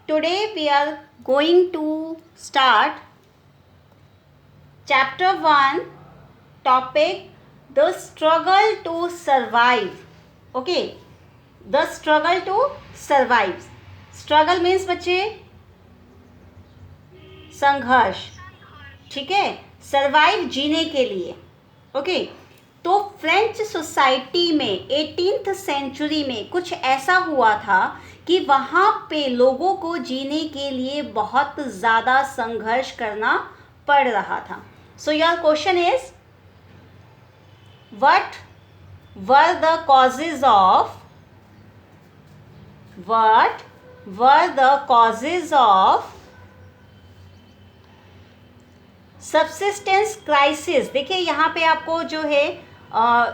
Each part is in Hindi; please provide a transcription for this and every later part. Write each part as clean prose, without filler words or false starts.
Today we are going to start chapter 1, topic the struggle to survive. Okay, the struggle to survive. Struggle means बच्चे संघर्ष, ठीक है, सर्वाइव जीने के लिए. ओके, तो फ्रेंच सोसाइटी में 18th सेंचुरी में कुछ ऐसा हुआ था कि वहाँ पे लोगों को जीने के लिए बहुत ज़्यादा संघर्ष करना पड़ रहा था. सो your question is, what were the causes of subsistence crisis. देखिए यहाँ पे आपको जो है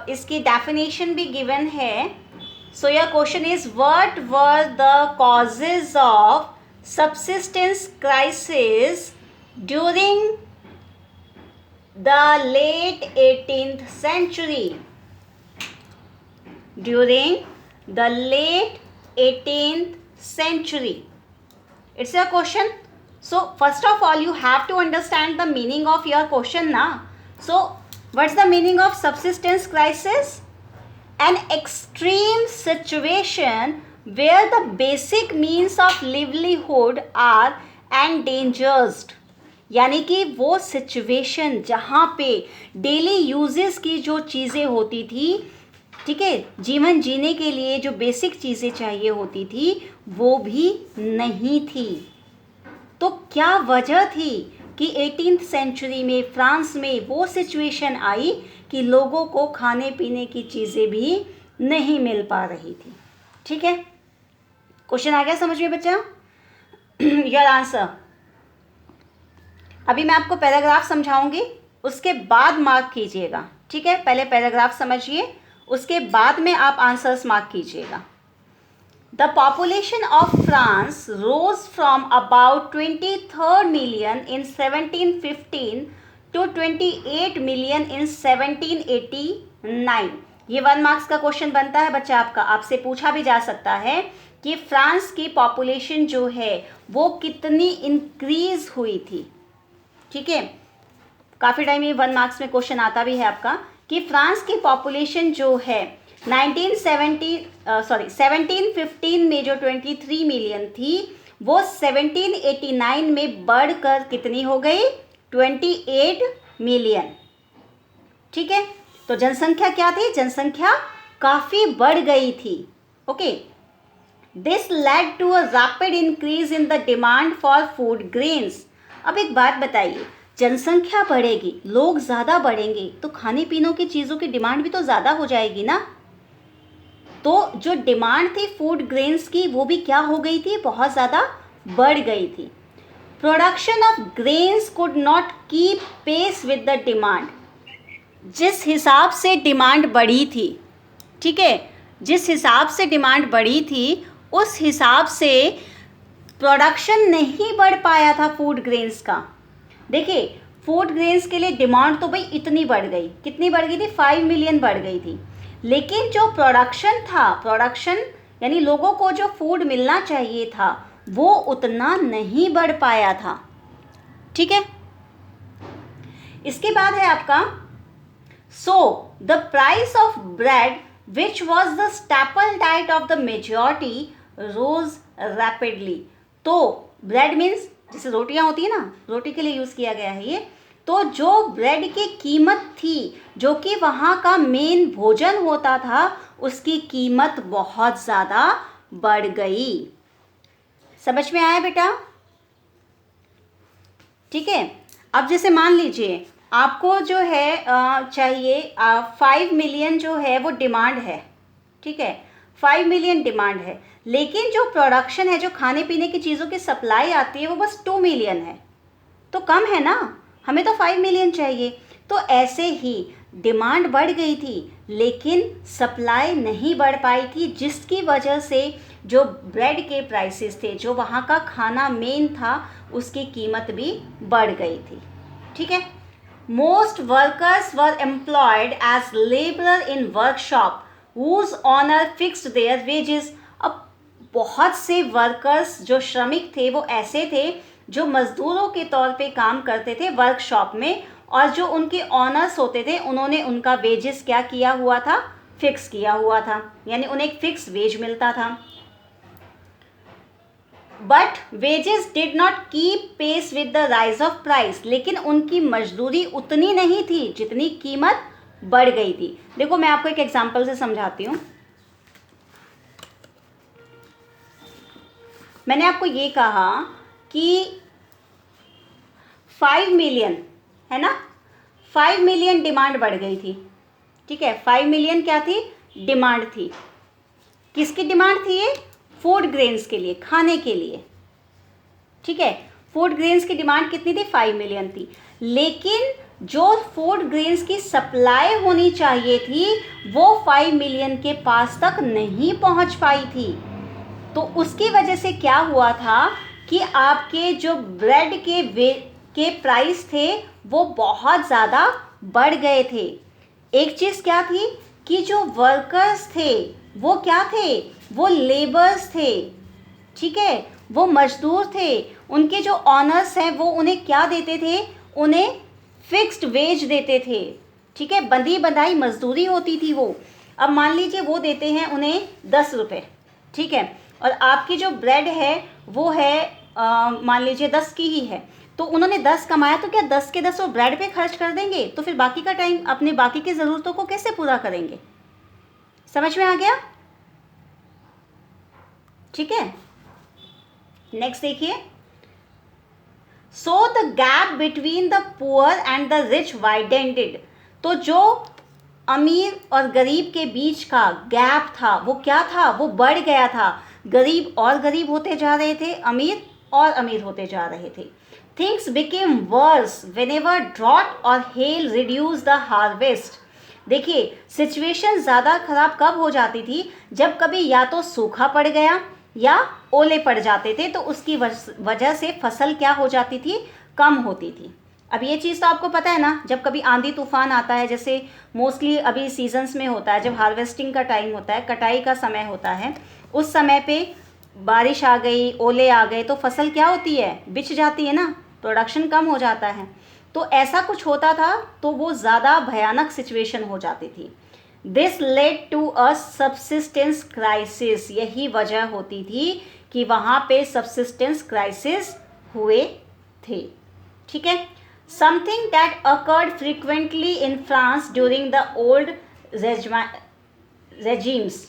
इसकी डेफिनेशन भी गिवन है. So your question is, what were the causes of subsistence crisis during the late 18th century? During the late 18th century. It's your question. So first of all you have to understand the meaning of your question na. So what's the meaning of subsistence crisis? An extreme situation where the basic means of livelihood are endangered. यानी कि वो सिचुएशन जहाँ पे डेली यूजेस की जो चीज़ें होती थी, ठीक है, जीवन जीने के लिए जो बेसिक चीज़ें चाहिए होती थी वो भी नहीं थी. तो क्या वजह थी कि 18th सेंचुरी में फ्रांस में वो सिचुएशन आई कि लोगों को खाने पीने की चीज़ें भी नहीं मिल पा रही थी. ठीक है, क्वेश्चन आ गया समझ में बच्चा? Your answer. अभी मैं आपको पैराग्राफ समझाऊंगी, उसके बाद मार्क कीजिएगा. ठीक है, पहले पैराग्राफ समझिए, उसके बाद में आप आंसर्स मार्क कीजिएगा. The population of France rose from about 23 million in 1715 to 28 million in 1789. ये 1 मार्क्स का क्वेश्चन बनता है बच्चा आपका. आपसे पूछा भी जा सकता है कि फ्रांस की पॉपुलेशन जो है वो कितनी इंक्रीज हुई थी. ठीक है, काफ़ी टाइम ये 1 मार्क्स में क्वेश्चन आता भी है आपका कि फ्रांस की पॉपुलेशन जो है 1715 में जो 23 मिलियन थी वो 1789 में बढ़कर कितनी हो गई? 28 मिलियन. ठीक है, तो जनसंख्या क्या थी? जनसंख्या काफ़ी बढ़ गई थी. Okay, this led to a rapid increase in the demand for food grains. अब एक बात बताइए, जनसंख्या बढ़ेगी, लोग ज़्यादा बढ़ेंगे तो खाने पीने की चीज़ों की डिमांड भी तो ज़्यादा हो जाएगी ना. तो जो डिमांड थी फूड ग्रेन्स की वो भी क्या हो गई थी? बहुत ज़्यादा बढ़ गई थी. Production of grains could not keep pace with the demand. जिस हिसाब से डिमांड बढ़ी थी, ठीक है, जिस हिसाब से डिमांड बढ़ी थी उस हिसाब से प्रोडक्शन नहीं बढ़ पाया था फूड ग्रेन्स का. देखिए, फूड ग्रेन्स के लिए डिमांड तो भाई इतनी बढ़ गई, कितनी बढ़ गई थी? 5 मिलियन बढ़ गई थी. लेकिन जो प्रोडक्शन था, प्रोडक्शन यानी लोगों को जो फूड मिलना चाहिए था वो उतना नहीं बढ़ पाया था. ठीक है, इसके बाद है आपका, so the price of bread which was the staple diet of the majority rose rapidly. तो ब्रेड मीन्स जैसे रोटियां होती है ना, रोटी के लिए यूज़ किया गया है ये. तो जो ब्रेड की कीमत थी, जो कि वहाँ का मेन भोजन होता था, उसकी कीमत बहुत ज़्यादा बढ़ गई. समझ में आया बेटा? ठीक है, अब जैसे मान लीजिए आपको जो है चाहिए 5 मिलियन जो है वो डिमांड है. ठीक है, 5 मिलियन डिमांड है, लेकिन जो प्रोडक्शन है, जो खाने पीने की चीज़ों की सप्लाई आती है वो बस 2 मिलियन है. तो कम है ना, हमें तो 5 मिलियन चाहिए. तो ऐसे ही डिमांड बढ़ गई थी लेकिन सप्लाई नहीं बढ़ पाई थी, जिसकी वजह से जो ब्रेड के प्राइसेस थे, जो वहाँ का खाना मेन था, उसकी कीमत भी बढ़ गई थी. ठीक है, most workers were employed as labourer in workshop whose owner fixed their wages. अब बहुत से वर्कर्स जो श्रमिक थे वो ऐसे थे जो मजदूरों के तौर पे काम करते थे वर्कशॉप में, और जो उनके ऑनर्स होते थे उन्होंने उनका वेजेस क्या किया हुआ था, फिक्स किया हुआ था, यानी उन्हें एक फिक्स वेज मिलता था। But wages did not keep pace with the rise of price, लेकिन उनकी मजदूरी उतनी नहीं थी जितनी कीमत बढ़ गई थी। देखो मैं आपको एक एग्जांपल से समझाती हूँ। मैंने आपको ये कहा कि 5 मिलियन है ना, 5 मिलियन डिमांड बढ़ गई थी, ठीक है। 5 मिलियन क्या थी, डिमांड थी। किसकी डिमांड थी ये, फूड ग्रेन्स के लिए, खाने के लिए, ठीक है। फूड ग्रेन्स की डिमांड कितनी थी, 5 मिलियन थी। लेकिन जो फूड ग्रेन्स की सप्लाई होनी चाहिए थी वो 5 मिलियन के पास तक नहीं पहुंच पाई थी। तो उसकी वजह से क्या हुआ था कि आपके जो ब्रेड के प्राइस थे वो बहुत ज़्यादा बढ़ गए थे। एक चीज़ क्या थी कि जो वर्कर्स थे वो क्या थे, वो लेबर्स थे, ठीक है, वो मजदूर थे। उनके जो ऑनर्स हैं वो उन्हें क्या देते थे, उन्हें फिक्स्ड वेज देते थे, ठीक है, बंधी बंधाई मजदूरी होती थी वो। अब मान लीजिए वो देते हैं उन्हें 10 रुपये, ठीक है, और आपकी जो ब्रेड है वो है मान लीजिए 10 की ही है, तो उन्होंने 10 कमाया तो क्या 10 के 10 वो ब्रेड पे खर्च कर देंगे, तो फिर बाकी का टाइम अपने बाकी की ज़रूरतों को कैसे पूरा करेंगे। समझ में आ गया, ठीक है। नेक्स्ट देखिए, so the gap between the poor and the rich widened. तो जो अमीर और गरीब के बीच का गैप था वो क्या था, वो बढ़ गया था। गरीब और गरीब होते जा रहे थे, अमीर और अमीर होते जा रहे थे। Things became worse whenever drought और हेल रिड्यूस द हार्वेस्ट। देखिए सिचुएशन ज़्यादा खराब कब हो जाती थी, जब कभी या तो सूखा पड़ गया या ओले पड़ जाते थे, तो उसकी वजह से फसल क्या हो जाती थी, कम होती थी। अब ये चीज़ तो आपको पता है ना, जब कभी आंधी तूफान आता है, जैसे मोस्टली अभी सीजन्स में होता है, जब हार्वेस्टिंग का टाइम होता है, कटाई का समय होता है, उस समय पे बारिश आ गई, ओले आ गए, तो फसल क्या होती है, बिछ जाती है ना, प्रोडक्शन कम हो जाता है। तो ऐसा कुछ होता था, तो वो ज़्यादा भयानक सिचुएशन हो जाती थी। This led to a subsistence crisis. यही वजह होती थी कि वहाँ पे सबसिस्टेंस क्राइसिस हुए थे, ठीक है। Something that occurred frequently in France during the old regimes,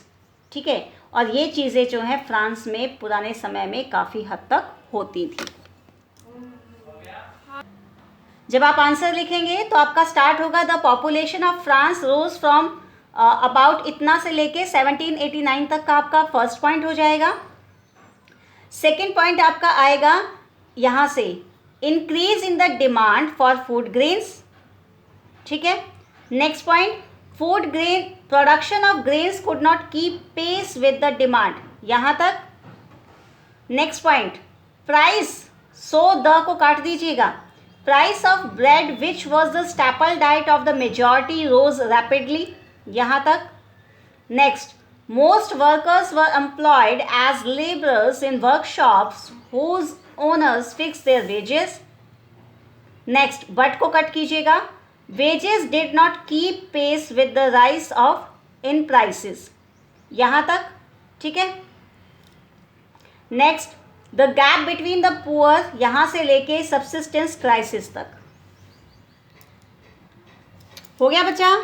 ठीक है। और ये चीज़ें जो हैं फ्रांस में पुराने समय में काफ़ी हद तक होती थी। जब आप आंसर लिखेंगे तो आपका स्टार्ट होगा, the population of France rose from about इतना से लेके 1789 तक का आपका फर्स्ट पॉइंट हो जाएगा। सेकेंड पॉइंट आपका आएगा यहाँ से, increase in the demand for food grains, ठीक है। Next point, food grain production of grains could not keep pace with the demand, यहाँ तक। Next point, price, so the को काट दीजिएगा, price of bread which was the staple diet of the majority rose rapidly, यहाँ तक। Next, most workers were employed as labourers in workshops whose owners fix their wages. Next, but को कट कीजिएगा, wages did not keep pace with the rise of in prices, यहाँ तक, ठीक है। Next, the gap between the poor, यहाँ से लेके सबसिस्टेंस क्राइसिस तक। हो गया बच्चा।